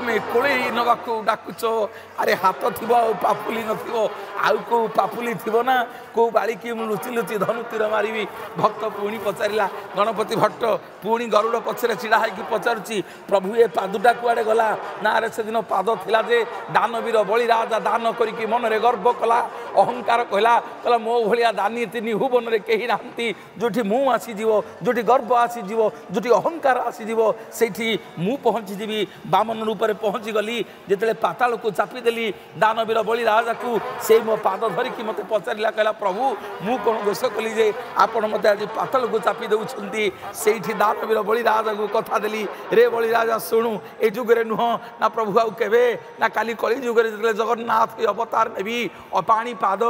तमे कोले नवाको डाकुच अरे हाथ थिबो पापुली नथिबो आउ को पापुली थिबो ना को बाड़ी की मु लुचि लुचि धनु तीर मारिबी भक्त पुणी पचारिला गणपति भट्ट पुणी गरुड़ पछरे छिड़ा है पचारुची प्रभु ए पादुटा कुआडे गला ना रे से दिन पाद थिला जे दानवीर बलि राजा दान करिकी मन रे गर्व कला अहंकार कहला कहला मो भलिया दानी तिनी हुबन रे केही नांती जोठी मु आसी जीवो जोठी गर्व आसी जीवो जोठी अहंकार आसी जीवो सेठी मु पहुंची जीवी बामन रूप रे पहुंची गली जेतले पाताल को चापी देली दानवीर बलि राजा को से मो पाद धरिकी मते पचारिला कहला प्रभु मु कोन दोष कली जे आपण मते आज पाताल को चापी देउछंती सेठी दानवीर बलि राजा को कथा देली रे बलि राजा सुनु ए जुगरे नुह ना प्रभु आउ केबे ना काली कली जुगरे जेतले जगन्नाथ के अवतार नेबी अपाणी पाद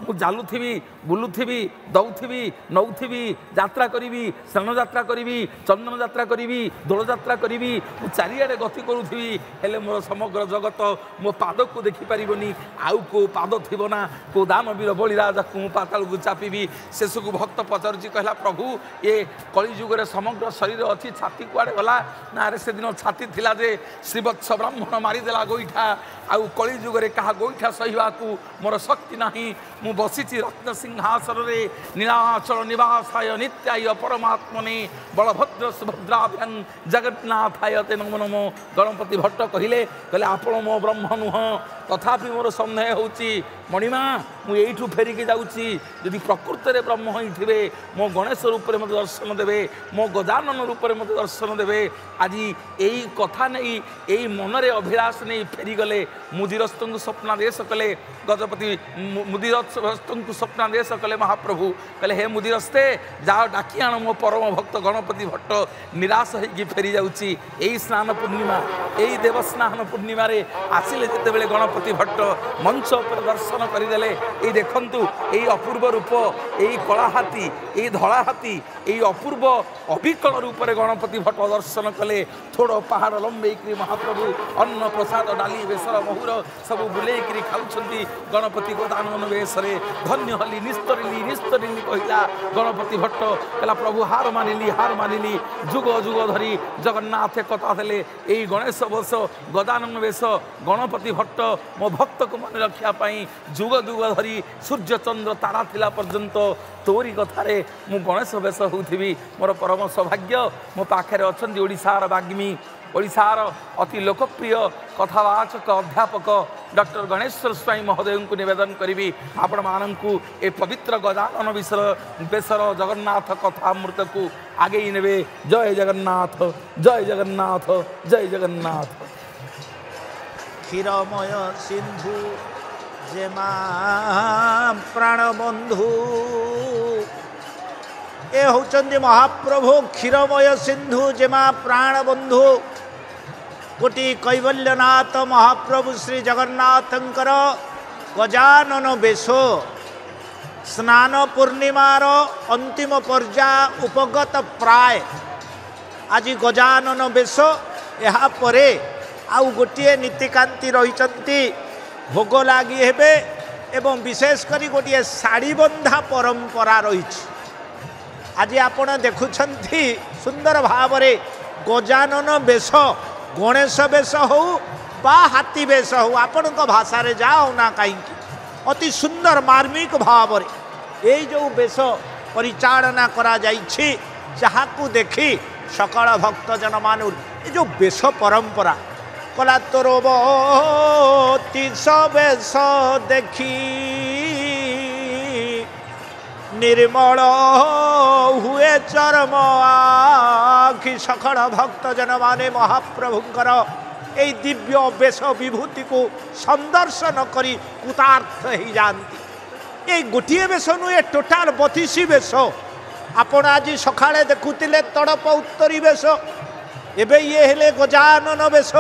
मु जालुथिबी बुलुथिबी दउथिबी नउथिबी यात्रा करिबी स्नान यात्रा करिबी चंदन यात्रा करिबी दोल यात्रा करिबी मु चारियाडे गति करूथिबी हेले मोर समग्र जगत मो पाद को देखि परिबनी आउ को पाद थिबो ना को दानवीर बलि राजा को पाताल को चापीबी शेष को भक्त पचारुची कहला प्रभु ये कली जुगरे समग्र शरीर अच्छी छाती कुआडे गला ना रे से दिन छाती थिला जे श्रीवत्स ब्राह्मण मारिदेला गोईठा आउ कली जुगरे कहा गोईठा सहिबा को मोर शक्ति नाही मु बसिची रत्न सिंहासन रे नीलाचल निवासाय नित्याय परमात्मने बलभद्र सुभद्राभ्यां जगन्नाथाय ते नमो नमो गणपति भट्ट कहले आपण मो ब्रह्म नुह तथापि मोर संदेह होची मणिमा मु एठू फेरिकी जाउची यदि प्रकृत रे ब्रह्म होइथिबे मो गणेश रूप रे मते दर्शन देबे मो गजानन रूप रे मते दर्शन देबे आज एई कथा नै एई मन रे अभिलाष नै फेरी गले मुदिरस्तंकु स्वप्नादेश कले गजपति मुदिरस्तंकु स्वप्नादेश कले महाप्रभु कहले हे मुदिरस्ते जाओ डाकी आण मो परम भक्त गणपति भट्ट निराश होइकी फेरी जाउची एई स्नान पूर्णिमा एई देव स्नान पूर्णिमा रे आसिले जते बेले गणपति भट्ट मंच पर दर्शन करदेले ये देखंतु ये अपूर्व रूप ये कला हाथी ये धला हाथी ये अपूर्व अविकल रूप में गणपति भट्ट दर्शन कले थोड़ पहाड़ लंबेकरी महाप्रभु अन्न प्रसाद डाली बेसर महुर सब बुलेकरी खाऊंगी गणपति गोदान बेसरे धन्य हली निस्तरिली कहला गणपति भट्ट कहला प्रभु हार मानिली जुग जुग धरी जगन्नाथ कथा देले यही गणेश वर्ष गदानन वेश गणपति भट्ट मो भक्त को मन रखापी जुग जुग धरी सूर्य चंद्र तारा थिला पर्यंत तोरी कथारे मु गणेश वेश होउथिबी मोर परम सौभाग्य मो पाखे अच्छा ओडिशार बाग्मी ओडिशार अति लोकप्रिय कथावाचक अध्यापक डॉक्टर गणेश्वर स्वामी महोदय को निवेदन करी आपण मानू ए पवित्र गजानन बेसर जगन्नाथ कथामृत को आगे नेबे। जय जगन्नाथ जय जगन्नाथ जय जगन्नाथ। क्षीरमय सिंधु जेमा प्राणबंधु ए होचंदी महाप्रभु क्षीरमय सिंधु जेमा प्राणबंधु कोटि कैवल्यनाथ महाप्रभु श्री जगन्नाथंकर गजानन बेश स्नान पूर्णिमार अंतिम पर्याय उपगत प्राय आज गजानन बेश या परे आउ गोटे नीतिकांति रही भोग लगी हेबे एवं विशेष करी गोटे शाड़ी बंधा परंपरा रही। आज आपण देखुछंती सुंदर भावरे गजानन बेश गणेश बेश हो बा हाथी बेश हो आपण भाषा रे जाओ ना कहीं अति सुंदर मार्मिक भाव ये जो बेश परिचालना करा जाइछि जहाकू देखी सकल भक्त जन मानु ये जो बेश परंपरा कला तोर बेश देखी निर्मल हुए चरम आखि सकल भक्त जन माने महाप्रभुंकर ए दिव्य बेश विभूति को संदर्शन करी कृतार्थ ही जानती। ये गोटे बेश नुहे टोटाल 32 बेश आपण आज सकाळे देखुतिले तड़प उत्तरी बेश एबे ये हेले गजानन बेश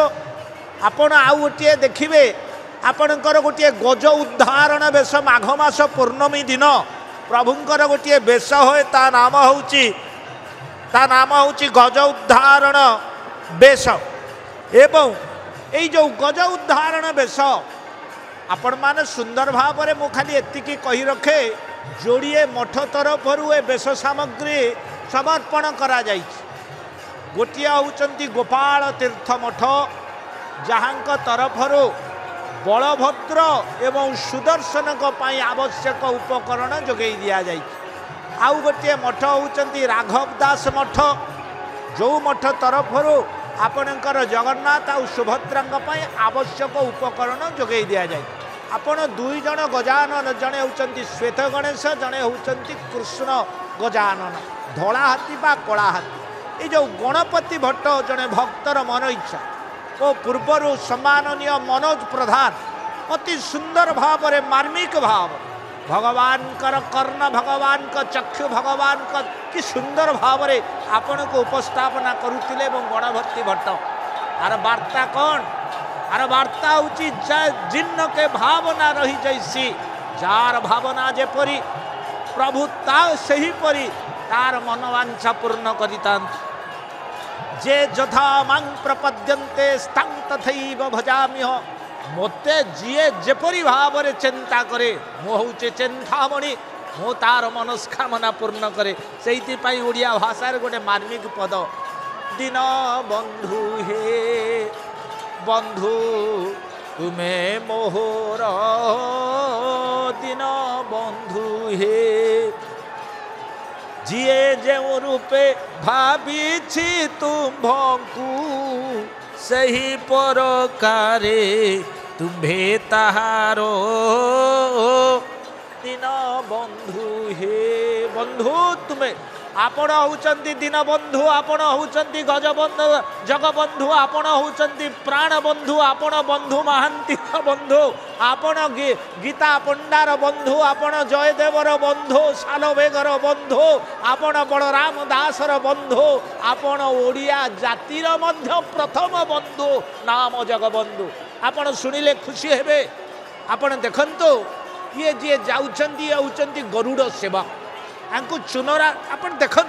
आपण आउ गोटे देखिबे आपणकर गोटे गज उद्धारण बेश माघ मास पूर्णमी दिन प्रभुंकर गोटे बेश होए ता नाम होची गज उद्धारण बेश एवं यही जो गज उद्धारण बेश आपण माने सुंदर भाव में मु खाली एतिकी कही रखे जोड़िए मठ तरफ ए बेश सामग्री समर्पण करा जाइछि। गोटिया होचंती गोपाल तीर्थ मठ जहांक तरफरु बलभद्र एवं सुदर्शन आवश्यक उपकरण जोगे दिया जाए। आउ गोटे मठ होउचंती राघव दास मठ, जो मठ तरफरु आपणकर जगन्नाथ आउ सुभद्रा आवश्यक उपकरण जोगे दिया जाए। आपण दुई जन गजानन, जड़े होउचंती श्वेत गणेश, जड़े होउचंती कृष्ण गजानन, धला हाथी बा कला हाथी। ये जो गणपति भट्ट जड़े भक्तर मन इच्छा ओ पूर्वर सम्माननीय मनोज प्रधान अति सुंदर भाव रे मार्मिक भाव भगवान कर्ण, भगवान का चक्षु, भगवान का कि सुंदर भाव रे आपण को उपस्थापना करुतिले। गणपति भट्ट आर वार्ता कौन? आर वार्ता होची जिन्न के भावना रही जैसी, जार भावना जेपरी प्रभु ता सही परी तार मनोवांछा पूर्ण करितां। जे जथा मां प्रपद्यन्ते स्तं तथैव भजाम्यह। मोते जीए जेपरी भाव रे चिंता करे, मो होचे चिंतामणि, मो तार मनस्कामना पूर्ण करे। सेइति पई ओडिया भाषा रे गोटे मार्मिक पद, दिन बंधु हे बंधु तुमे मोहर, दिन बंधु हे जिए जो रूपे भाभी तुम्भकु सही परकारे तुम्भे ताहारो दिन बंधु हे। बंधु तुम्हें आपण होउचंती दीन बंधु, आपण होउचंती गजबंधु जगबंधु, आपण होउचंती प्राण बंधु, आपण बंधु महांती बंधु, आपण गीता पंडार बंधु, आपण जयदेवर बंधु, सालवेगर बंधु, आपण बलराम दासर बंधु, आपण ओडिया जातिर मध्य प्रथम बंधु नाम जगबंधु। आपण सुनिले खुशी हेबे। आपण देखंतु ये जे जाउचंती होउचंती गरुड़ सेवा, आंकु चुनरा आपण देखन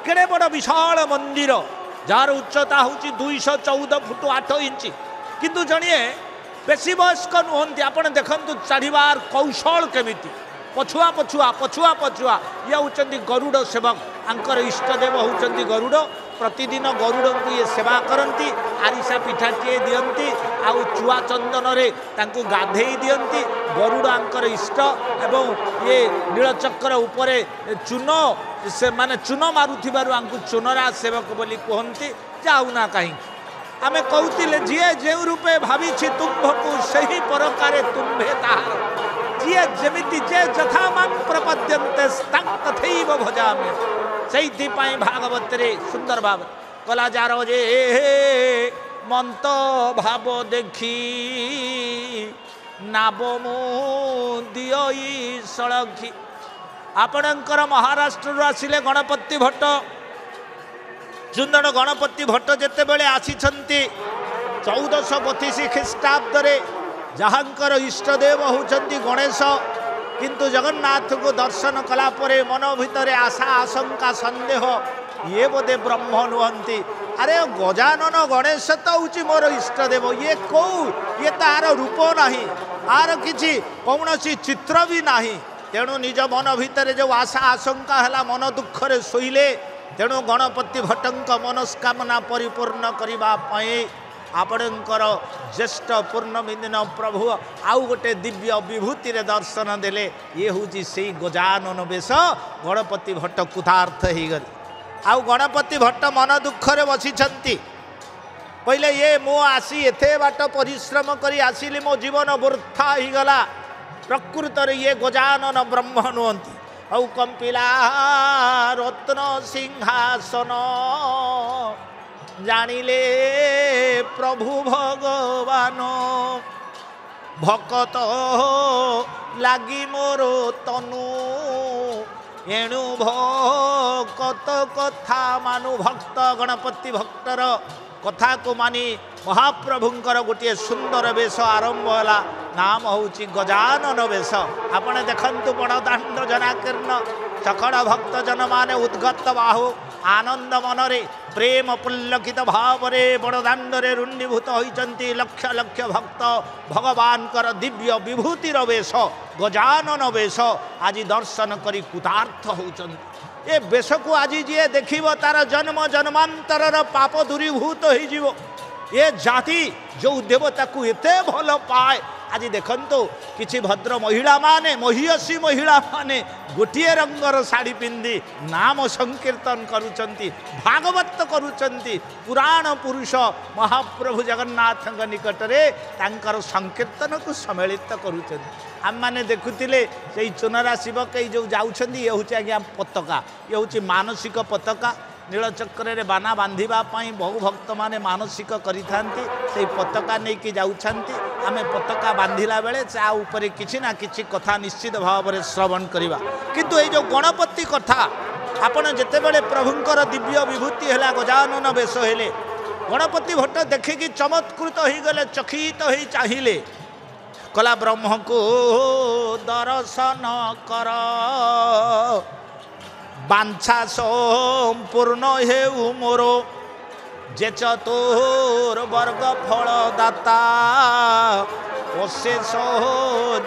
केड़े बड़ विशाल मंदिर जार उच्चता होची 214 फुट 8 इंच, किंतु जणिए बेसी वयस्क नुहंती। आपण देखंतु चढ़ीबार कौशल केमिति, पछुआ पछुआ पछुआ पछुआ ये होचंती गरुड़ सेवक, आंकर इष्टदेव होचंती गरुड़। प्रतिदिन गरुड़ को ये सेवा करती, आरिसा पिठाटिए दियंती, आउ चुआ चंदन रे तांकु गाधेई दियंती। गरुड़ आंकर इष्ट एवं ये नीलचक्र उपरे चून से माने चून मारुथिबारु आंकु चुनरा सेवक बोली कहंती। जाउना कहीं आमे कहूतिले जिए जे रूपे भावी तुम्भकु सही परकारे तुम्भे ताहार। जिए जेमिति जे जथा मां प्रपद्यन्ते स्तं तथैव भजामि। सही भागवत रे सुंदर भाव कला जार जे मंत भाव देखी नाब मु दियई सड़खी। आपणकर महाराष्ट्र आसिले गणपति भट्ट, सुंदर गणपति भट्ट जेते बेले आसीछंती 1432 ख्रीष्टाब्द रे, जहांकर इष्टदेव होचंती गणेश। किंतु जगन्नाथ को दर्शन कला परे मन भितर आशा आशंका संदेह ये बोधे ब्रह्म नुहंती। अरे गजानन गणेश तो हूँ मोर इष्टदेव, ये कौ ये तार रूप नहीं, आर किसी कौन चित्र भी नहीं। तेणु निज मन भितर जो आशा आशंका है मन दुखरे शोले, तेणु गणपति भट्टଙ୍କ मनस्कामना परिपूर्ण करने आपणकर ज्येष्ठ पूर्णमी दिन प्रभु आउ गोटे दिव्य विभूति रे दर्शन देले। ये हूँ से गजानन बेश, गणपति भट्ट कृतार्थ हो गले। आउ गणपति भट्ट मन दुखरे बसिछंती, कहले ये मो आसी एते बाट परिश्रम करी आसिली, मो जीवन वृथा हो गला। प्रकृत ये गजानन ब्रह्म नुहंती। औ कंपिला रत्न सिंहासन जानिले प्रभु भगवान। भक्त लागी मोर तनु एणु भक्त कथा मानु। भक्त गणपति भक्तर कथा को मानी महाप्रभुंकर गोटे सुंदर वेश आरंभ है। नाम हूँ गजानन वेश। आपण देखंतु बड़दाण्ड जनाकीर्ण सकल भक्त जन माने उद्गत बाहु आनंद मनरे प्रेम पुल्लकित भाव रे बड़दाण्ड रे रुंडीभूत होइचंती लक्ष लक्ष भक्त। भगवान कर दिव्य विभूतिर वेश गजानन वेश आज दर्शन करी कृतार्थ होइचंती। ए बेश को आज जी देखिब तार जन्म जन्मांतर पाप दूरीभूत हो। ए जाति जो देवता को एते भल पाए आज देखंतु किछि भद्र महिला माने महिषी महिला माने गोटिए रंगर साड़ी पिंधि नाम संकीर्तन करुचंती भागवत करुचंती पुराण पुरुष महाप्रभु जगन्नाथ निकट रे तांकर संकीर्तन को सम्मिलित करुचंती आम मैंने देखुतिले से चुनरा शिव कई जो जाउछंती ये होची आज्ञा पताका ये होची मानसिक पताका नीलचक्र रे बाना बांधिबा पई बहु भक्त माने मानसिक करिथांती से पताका नहीं कि जाउछंती आमे पताका बांधिला बेले चा ऊपर किछि ना किछि कथा निश्चित भाव में श्रवण करिबा किंतु ए जो गणपति कथा आपण जेते बेले प्रभुंकर दिव्य विभूति हैला गजानन बेश हेले गणपति भट्ट देखिकी चमत्कृत हो गले चकित हो चाहिए कला ब्रह्म को दर्शन कर बांछा संपूर्ण हेउ मोर जे चतुर वर्ग फल दाता अशेष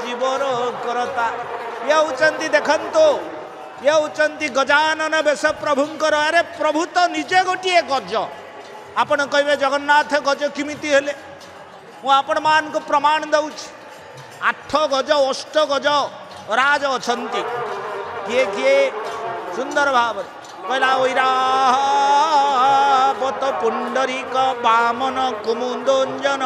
जीवर करता ये होचंती देखंतो ये होचंती गजानन बेश प्रभुंकर अरे प्रभु तो निजे गोटे गज आपण कहे जगन्नाथ गज किमिति हेले मु आपण मान को प्रमाण दउछि 8 गज 8 गज राज अछंती किए किए सुंदर भाव कहला वैरावत पुंडरीक वामन कुमुदोंजन